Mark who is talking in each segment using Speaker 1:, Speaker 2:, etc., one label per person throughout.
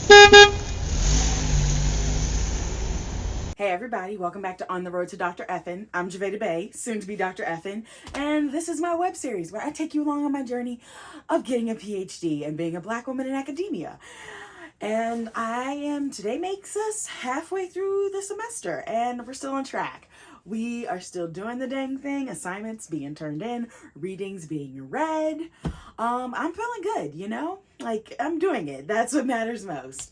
Speaker 1: Hey everybody, welcome back to On the Road to Dr. Effin. I'm Javeda Bay, soon to be Dr. Effin, and this is my web series where I take you along on my journey of getting a PhD and being a black woman in academia. And today makes us halfway through the semester, and we're still on track. We are still doing the dang thing, assignments being turned in, readings being read. I'm feeling good, Like, I'm doing it. That's what matters most.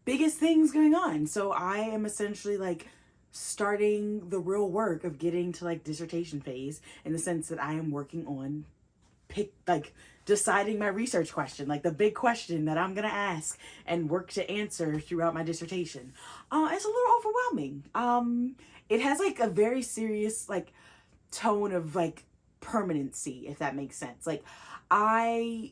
Speaker 1: Biggest things going on. So I am essentially like starting the real work of getting to like dissertation phase, in the sense that I am working on deciding my research question, like the big question that I'm gonna ask and work to answer throughout my dissertation. It's a little overwhelming. It has like a very serious like tone of like permanency, if that makes sense. I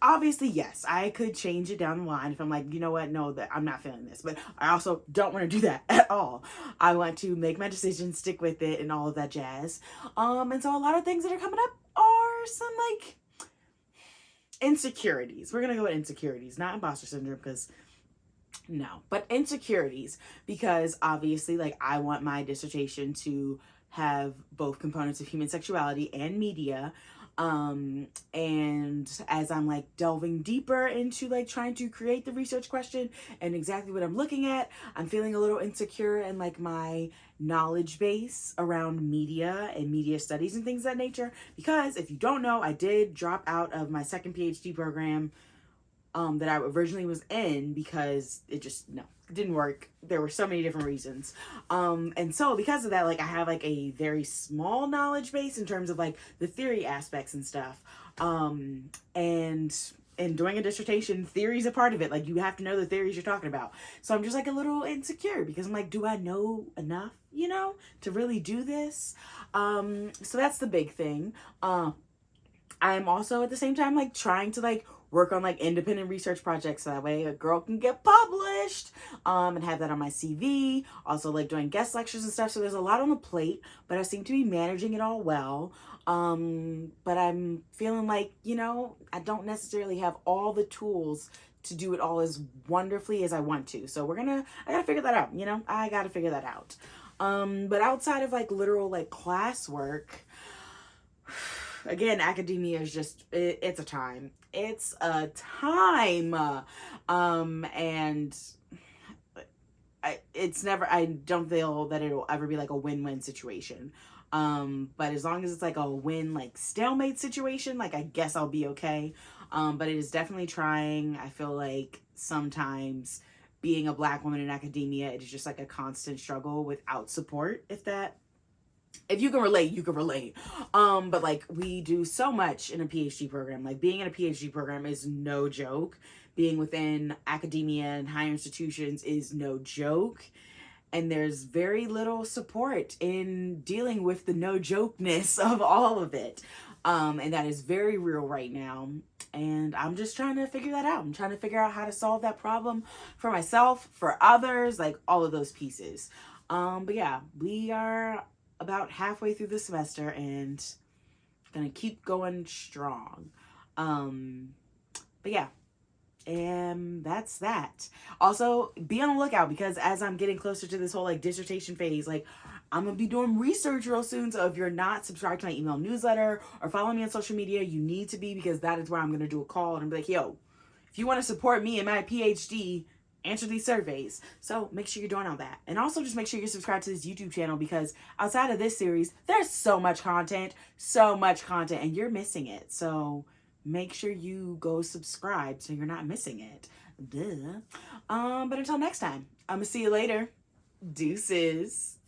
Speaker 1: obviously, yes, I could change it down the line if I'm like, you know what, no, that I'm not feeling this, but I also don't want to do that at all. I want to make my decision, stick with it, and all of that jazz. And so a lot of things that are coming up are some like insecurities. We're gonna go with insecurities, not imposter syndrome, because no, but insecurities, because obviously, like, I want my dissertation to have both components of human sexuality and media. And as I'm like delving deeper into like trying to create the research question and exactly what I'm looking at, I'm feeling a little insecure in like my knowledge base around media and media studies and things of that nature. Because if you don't know, I did drop out of my second PhD program that I originally was in, because it didn't work. There were so many different reasons. And so because of that, like, I have like a very small knowledge base in terms of like the theory aspects and stuff. And doing a dissertation, theory is a part of it. Like, you have to know the theories you're talking about. So I'm just like a little insecure, because I'm like, do I know enough, to really do this? So that's the big thing. I'm also at the same time like trying to like work on like independent research projects, so that way a girl can get published, and have that on my CV. Also like doing guest lectures and stuff. So there's a lot on the plate, but I seem to be managing it all well. But I'm feeling like, I don't necessarily have all the tools to do it all as wonderfully as I want to. So I gotta figure that out, I gotta figure that out. But outside of like literal like classwork, again, academia is just, it's a time. It's a time. And I don't feel that it'll ever be like a win-win situation. But as long as it's like a win, like stalemate situation, like, I guess I'll be okay. But it is definitely trying. I feel like sometimes being a black woman in academia, it is just like a constant struggle without support, if you can relate, you can relate. But like, we do so much in a PhD program. Like, being in a PhD program is no joke. Being within academia and higher institutions is no joke. And there's very little support in dealing with the no jokeness of all of it. And that is very real right now. And I'm just trying to figure that out. I'm trying to figure out how to solve that problem for myself, for others, like all of those pieces. But yeah, we are about halfway through the semester and gonna keep going strong. But yeah, and that's that. Also, be on the lookout, because as I'm getting closer to this whole like dissertation phase, like, I'm gonna be doing research real soon. So if you're not subscribed to my email newsletter or follow me on social media, you need to be, because that is where I'm gonna do a call and be like, yo, if you want to support me in my PhD, answer these surveys. So make sure you're doing all that. And also just make sure you're subscribed to this YouTube channel, because outside of this series, there's so much content, and you're missing it. So make sure you go subscribe so you're not missing it. Duh. But until next time, I'm gonna see you later. Deuces.